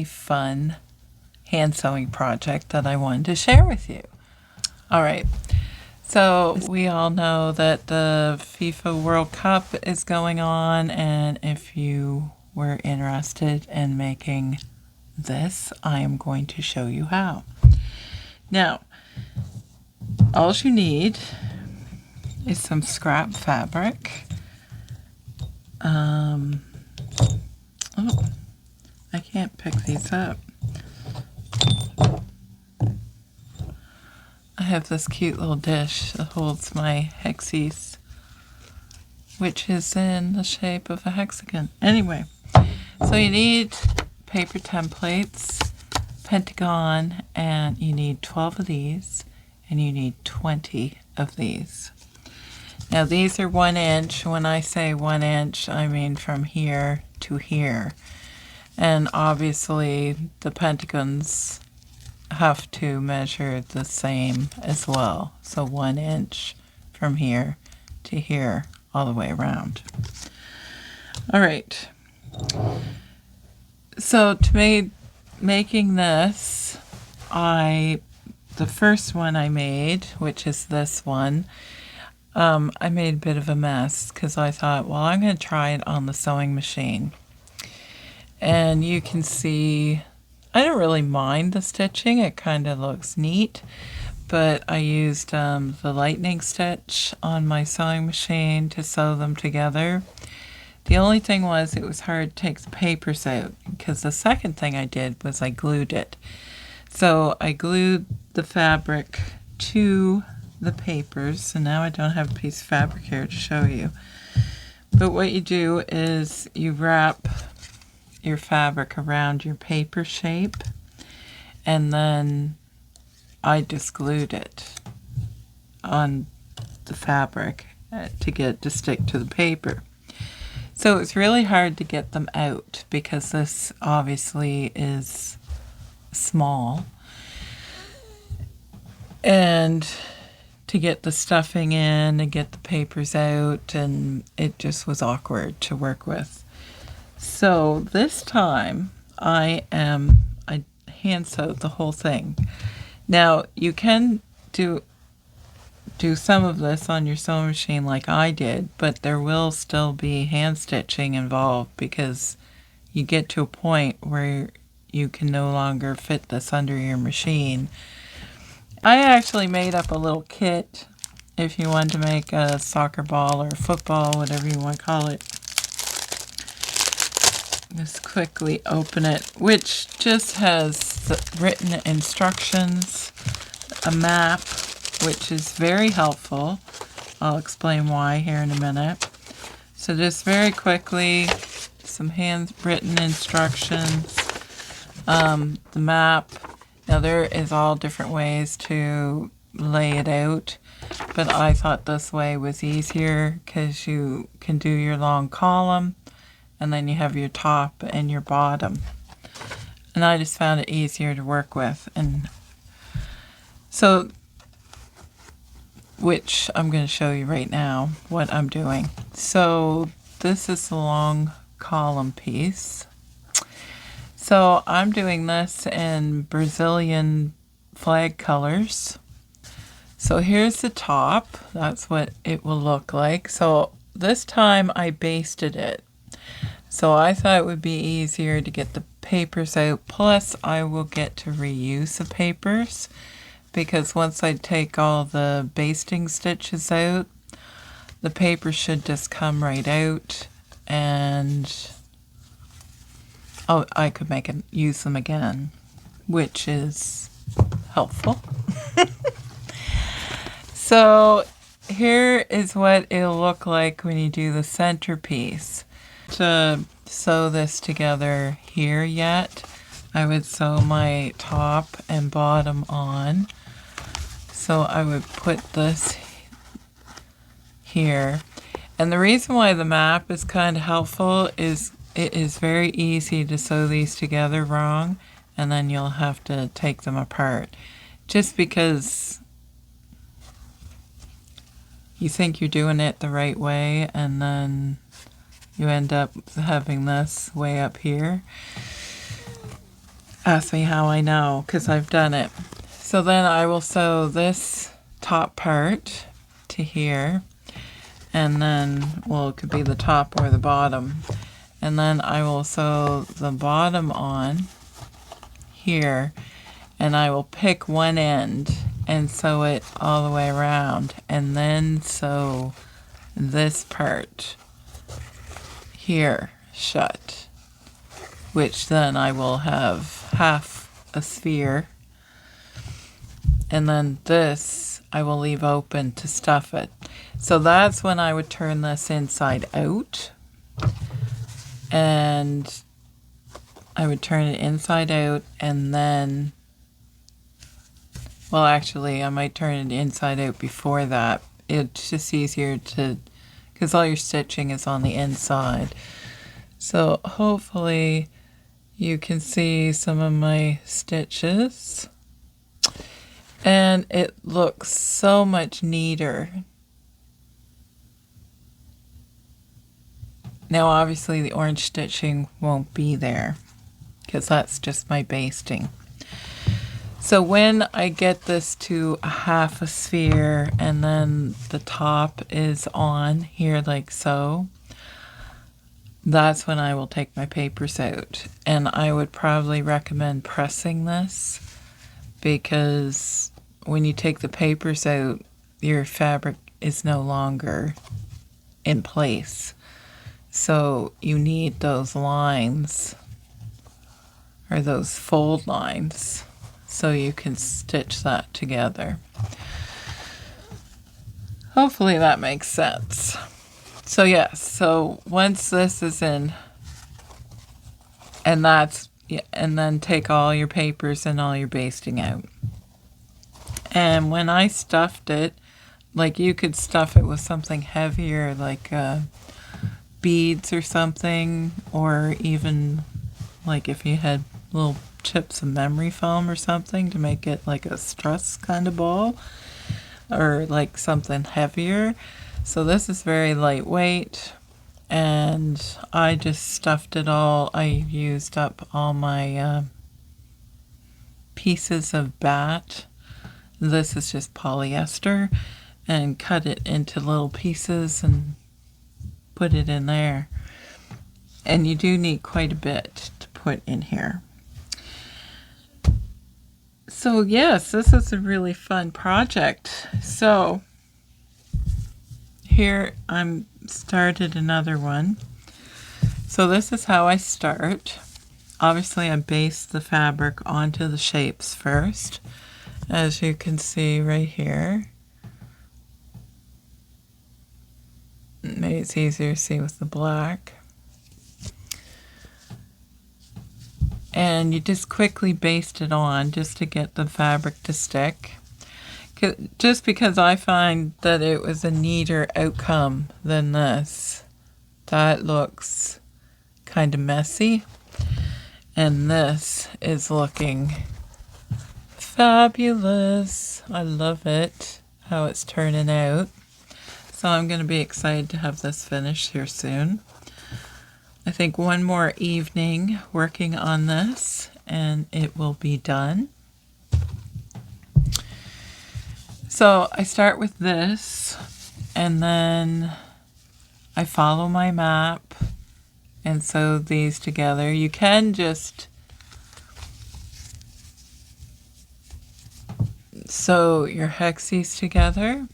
fun hand sewing project that I wanted to share with you. All right, so we all know that the FIFA World Cup is going on, and if you were interested in making this, I am going to show you how. Now, all you need is some scrap fabric. I can't pick these up. I have this cute little dish that holds my hexies, which is in the shape of a hexagon. Anyway, so you need paper templates, pentagon, and you need 12 of these, and you need 20 of these. Now these are 1 inch. When I say 1 inch, I mean from here to here. And obviously the pentagons have to measure the same as well. So 1 inch from here to here, all the way around. All right. So to making this, the first one I made, which is this one, I made a bit of a mess because I thought, well, I'm going to try it on the sewing machine. And you can see, I don't really mind the stitching. It kind of looks neat. But I used the lightning stitch on my sewing machine to sew them together. The only thing was it was hard to take the papers out because the second thing I did was I glued it. So I glued the fabric to the papers. So now I don't have a piece of fabric here to show you. But what you do is you wrap your fabric around your paper shape, and then I just glued it on the fabric to get it to stick to the paper. So it's really hard to get them out because this obviously is small, and to get the stuffing in and get the papers out, and it just was awkward to work with. So this time I hand sewed the whole thing. Now you can do some of this on your sewing machine like I did, but there will still be hand stitching involved because you get to a point where you can no longer fit this under your machine. I actually made up a little kit if you want to make a soccer ball or football, whatever you want to call it. Just quickly open it, which just has the written instructions, a map, which is very helpful. I'll explain why here in a minute. So just very quickly, some handwritten instructions, the map. Now there is all different ways to lay it out, but I thought this way was easier because you can do your long column, and then you have your top and your bottom. And I just found it easier to work with. And so, which I'm going to show you right now what I'm doing. So this is the long column piece. So I'm doing this in Brazilian flag colors. So here's the top. That's what it will look like. So this time I basted it. So I thought it would be easier to get the papers out. Plus I will get to reuse the papers because once I take all the basting stitches out, the paper should just come right out, and I could use them again, which is helpful. So here is what it'll look like when you do the centerpiece. To sew this together here yet, I would sew my top and bottom on. So I would put this here. And the reason why the map is kind of helpful is it is very easy to sew these together wrong, and then you'll have to take them apart. Just because you think you're doing it the right way, and then you end up having this way up here. ask me how I know, because I've done it. So then I will sew this top part to here, and then, well, it could be the top or the bottom. And then I will sew the bottom on here, and I will pick one end and sew it all the way around, and then sew this part here shut, which then I will have half a sphere, and then this I will leave open to stuff it. So that's when I would turn this inside out, and I would turn it inside out, and then, well, actually I might turn it inside out before that. It's just easier to, because all your stitching is on the inside. So hopefully you can see some of my stitches, and it looks so much neater. Now obviously the orange stitching won't be there, because that's just my basting. So when I get this to a half a sphere, and then the top is on here like so, that's when I will take my papers out. And I would probably recommend pressing this, because when you take the papers out, your fabric is no longer in place. So you need those lines, or those fold lines, so you can stitch that together. Hopefully that makes sense. So yes, so once this is in, and that's, and then take all your papers and all your basting out. And when I stuffed it, like you could stuff it with something heavier, like beads or something, or even like if you had little chips of memory foam or something to make it like a stress kind of ball, or like something heavier. So this is very lightweight, and I just stuffed it all. I used up all my pieces of bat. This is just polyester, and cut it into little pieces and put it in there. And you do need quite a bit to put in here. So yes, this is a really fun project. So here I'm started another one. So this is how I start. Obviously I base the fabric onto the shapes first, as you can see right here. Maybe it's easier to see with the black. And you just quickly baste it on just to get the fabric to stick. Just because I find that it was a neater outcome than this. That looks kind of messy. And this is looking fabulous. I love it, how it's turning out. So I'm going to be excited to have this finished here soon. I think one more evening working on this and it will be done. So I start with this, and then I follow my map and sew these together. You can just sew your hexies together.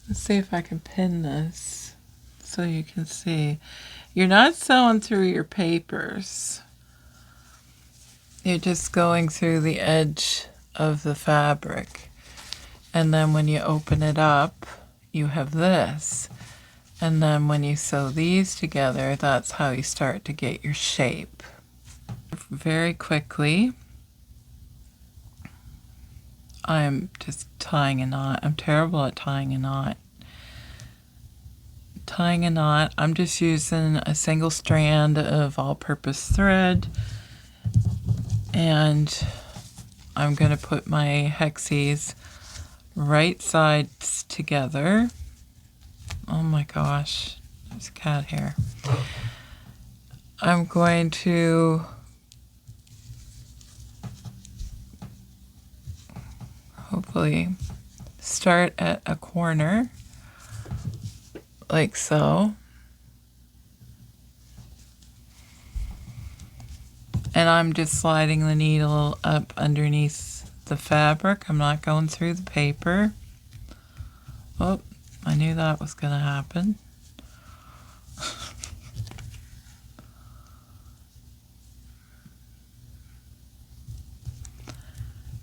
Let's see if I can pin this so you can see. You're not sewing through your papers. You're just going through the edge of the fabric. And then when you open it up, you have this. And then when you sew these together, that's how you start to get your shape. Very quickly, I'm just tying a knot. I'm terrible at tying a knot. Tying a knot, I'm just using a single strand of all-purpose thread, and I'm going to put my hexies right sides together. Oh my gosh, there's cat hair. I'm going to basically start at a corner like so. And I'm just sliding the needle up underneath the fabric. I'm not going through the paper. Oh, I knew that was going to happen.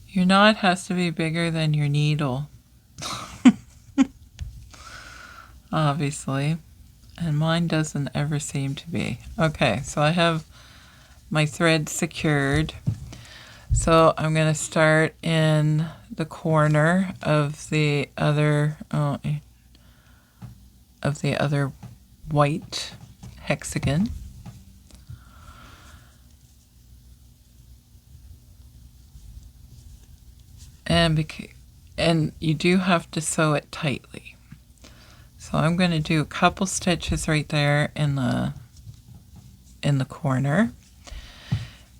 Your knot has to be bigger than your needle. Obviously. And mine doesn't ever seem to be. Okay, so I have my thread secured. So I'm going to start in the corner of the other white hexagon. And you do have to sew it tightly. So I'm going to do a couple stitches right there in the corner.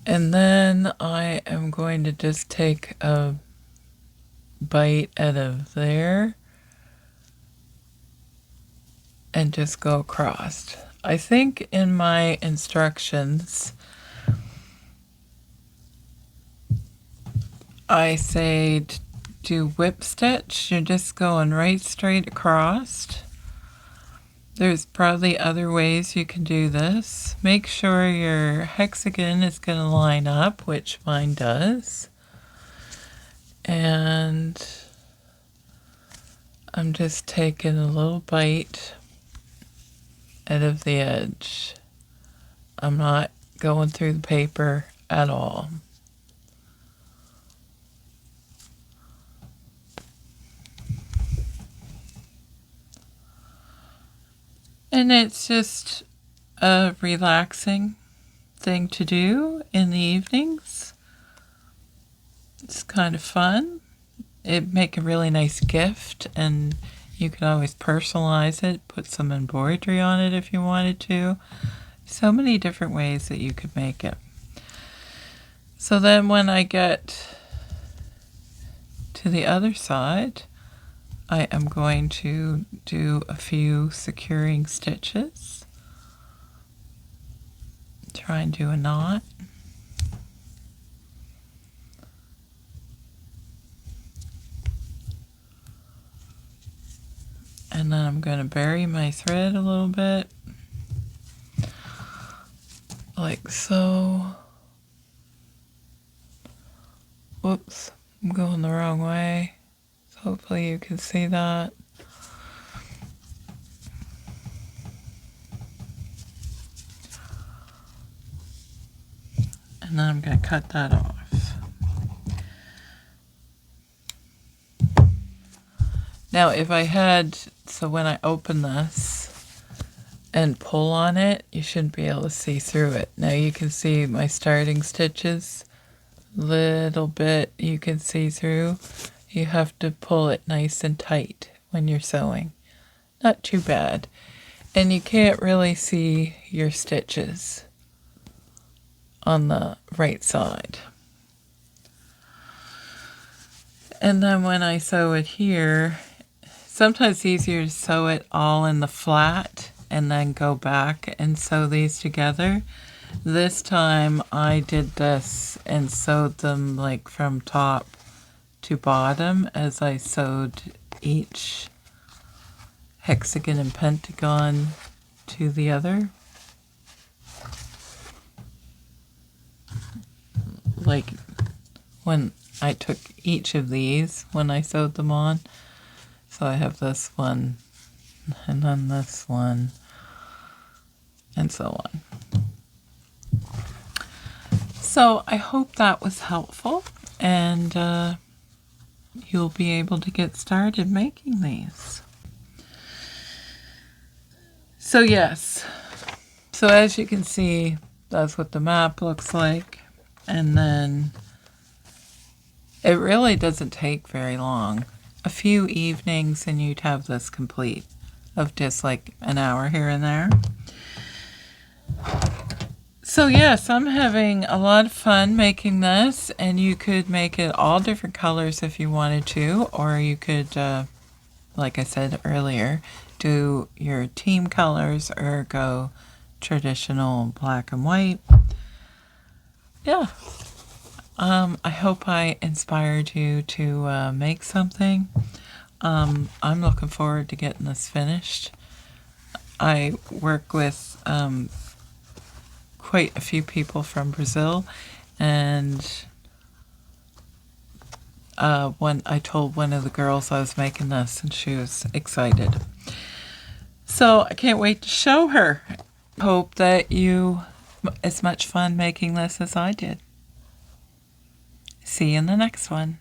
And then I am going to just take a bite out of there and just go across. I think in my instructions I say do whip stitch. You're just going right straight across. There's probably other ways you can do this. Make sure your hexagon is going to line up, which mine does. And I'm just taking a little bite out of the edge. I'm not going through the paper at all. And it's just a relaxing thing to do in the evenings. It's kind of fun. It'd make a really nice gift, and you could always personalize it, put some embroidery on it if you wanted to. So many different ways that you could make it. So then when I get to the other side, I am going to do a few securing stitches. Try and do a knot. And then I'm going to bury my thread a little bit, like so. Whoops, I'm going the wrong way. Hopefully you can see that. And then I'm going to cut that off. Now if I had, so when I open this and pull on it, you shouldn't be able to see through it. Now you can see my starting stitches, little bit you can see through. You have to pull it nice and tight when you're sewing. Not too bad. And you can't really see your stitches on the right side. And then when I sew it here, sometimes it's easier to sew it all in the flat and then go back and sew these together. This time I did this and sewed them like from top to bottom as I sewed each hexagon and pentagon to the other. Like when I took each of these when I sewed them on. So I have this one and then this one and so on. So I hope that was helpful, and you'll be able to get started making these. So yes, so as you can see, that's what the map looks like, and then it really doesn't take very long. A few evenings and you'd have this complete, of just like an hour here and there. So yes, I'm having a lot of fun making this, and you could make it all different colors if you wanted to, or you could, like I said earlier, do your team colors or go traditional black and white. Yeah. I hope I inspired you to make something. I'm looking forward to getting this finished. I work with quite a few people from Brazil, and when I told one of the girls I was making this, and she was excited. So I can't wait to show her. Hope that you as much fun making this as I did. See you in the next one.